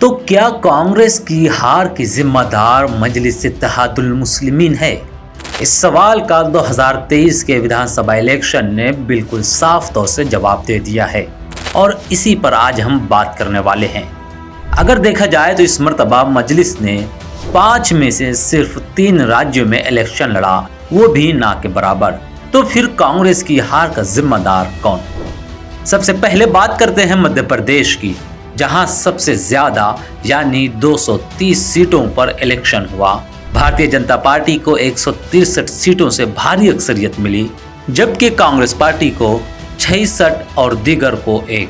तो क्या कांग्रेस की हार की जिम्मेदार मजलिस इत्तेहादुल मुस्लिमीन है? इस सवाल का 2023 के विधानसभा इलेक्शन ने बिल्कुल साफ तौर से जवाब दे दिया है और इसी पर आज हम बात करने वाले हैं। अगर देखा जाए तो इस मर्तबा मजलिस ने 5 में से सिर्फ 3 राज्यों में इलेक्शन लड़ा, वो भी ना के बराबर। तो फिर कांग्रेस की हार का जिम्मेदार कौन? सबसे पहले बात करते हैं मध्य प्रदेश की, जहां सबसे ज्यादा यानी 230 सीटों पर इलेक्शन हुआ। भारतीय जनता पार्टी को 163 सीटों से भारी अक्सरियत मिली, जबकि कांग्रेस पार्टी को 66 और दीगर को 1।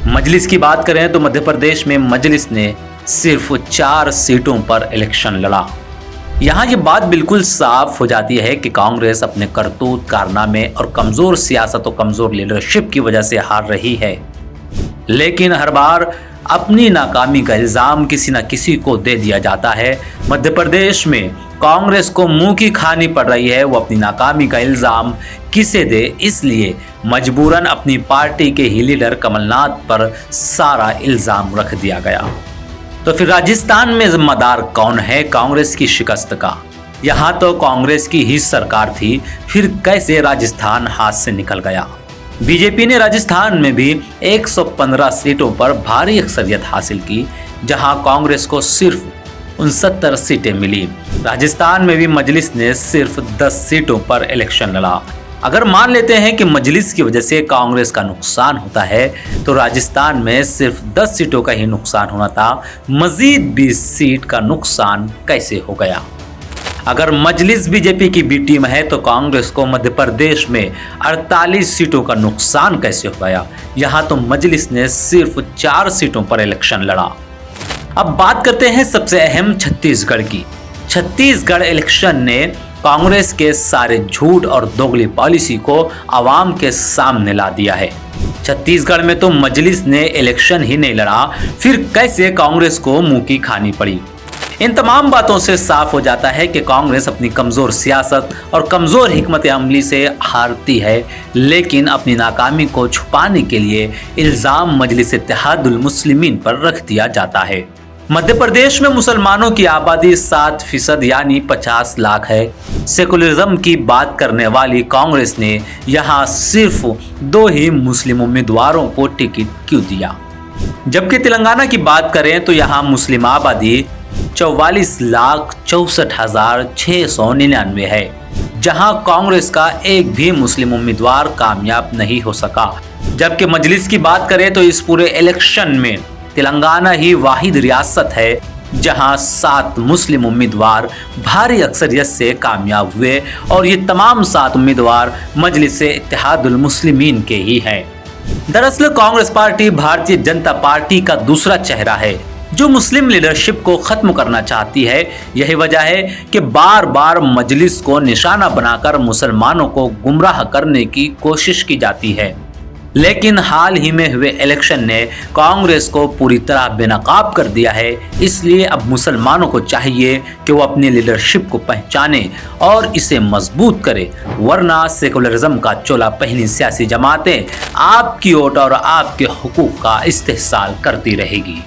मजलिस की बात करें तो मध्य प्रदेश में मजलिस ने सिर्फ 4 सीटों पर इलेक्शन लड़ा। यहाँ ये बात बिल्कुल साफ हो जाती है कि कांग्रेस अपने करतूत, कारनामे और कमजोर सियासत और कमजोर लीडरशिप की वजह से हार रही है। लेकिन हर बार अपनी नाकामी का इल्जाम किसी न किसी को दे दिया जाता है। मध्य प्रदेश में कांग्रेस को मुंह की खानी पड़ रही है, वो अपनी नाकामी का इल्जाम किसे दे, इसलिए मजबूरन अपनी पार्टी के ही लीडर कमलनाथ पर सारा इल्जाम रख दिया गया। तो फिर राजस्थान में जिम्मेदार कौन है कांग्रेस की शिकस्त का? यहाँ तो कांग्रेस की ही सरकार थी, फिर कैसे राजस्थान हाथ से निकल गया? बीजेपी ने राजस्थान में भी 115 सीटों पर भारी अक्सरियत हासिल की, जहां कांग्रेस को सिर्फ 69 सीटें मिली। राजस्थान में भी मजलिस ने सिर्फ 10 सीटों पर इलेक्शन लड़ा। अगर मान लेते हैं कि मजलिस की वजह से कांग्रेस का नुकसान होता है, तो राजस्थान में सिर्फ 10 सीटों का ही नुकसान होना था, मजीद 20 सीट का नुकसान कैसे हो गया? अगर मजलिस बीजेपी की बी टीम है तो कांग्रेस को मध्य प्रदेश में 48 सीटों का नुकसान कैसे हो गया? यहाँ तो मजलिस ने सिर्फ 4 सीटों पर इलेक्शन लड़ा। अब बात करते हैं सबसे अहम छत्तीसगढ़ की। छत्तीसगढ़ इलेक्शन ने कांग्रेस के सारे झूठ और दोगली पॉलिसी को आवाम के सामने ला दिया है। छत्तीसगढ़ में तो मजलिस ने इलेक्शन ही नहीं लड़ा, फिर कैसे कांग्रेस को मुंह की खानी पड़ी? इन तमाम बातों से साफ हो जाता है कि कांग्रेस अपनी कमजोर सियासत और कमजोर हिकमत अमली से हारती है, लेकिन अपनी नाकामी को छुपाने के लिए इल्जाम मजलिस इत्तेहादुल मुस्लिमीन पर रख दिया जाता है। मध्य प्रदेश में मुसलमानों की आबादी 7% यानी 50 लाख है। सेकुलरिज्म की बात करने वाली कांग्रेस ने यहाँ सिर्फ 2 ही मुस्लिम उम्मीदवारों को टिकट क्यों दिया? जबकि तेलंगाना की बात करें तो यहाँ मुस्लिम आबादी 44,64,699 है, जहां कांग्रेस का एक भी मुस्लिम उम्मीदवार कामयाब नहीं हो सका। जबकि मजलिस की बात करें तो इस पूरे इलेक्शन में तेलंगाना ही वाहिद रियासत है जहां 7 मुस्लिम उम्मीदवार भारी अक्सरियत से कामयाब हुए, और ये तमाम 7 उम्मीदवार मजलिस इत्तेहादुल मुस्लिमीन के ही हैं। दरअसल कांग्रेस पार्टी भारतीय जनता पार्टी का दूसरा चेहरा है, जो मुस्लिम लीडरशिप को खत्म करना चाहती है। यही वजह है कि बार बार मजलिस को निशाना बनाकर मुसलमानों को गुमराह करने की कोशिश की जाती है। लेकिन हाल ही में हुए इलेक्शन ने कांग्रेस को पूरी तरह बेनकाब कर दिया है, इसलिए अब मुसलमानों को चाहिए कि वो अपनी लीडरशिप को पहचाने और इसे मजबूत करे, वरना सेकुलरिज्म का चोला पहनी सियासी जमातें आपकी वोट और आपके हुकूक का इस्तेहसाल करती रहेगी।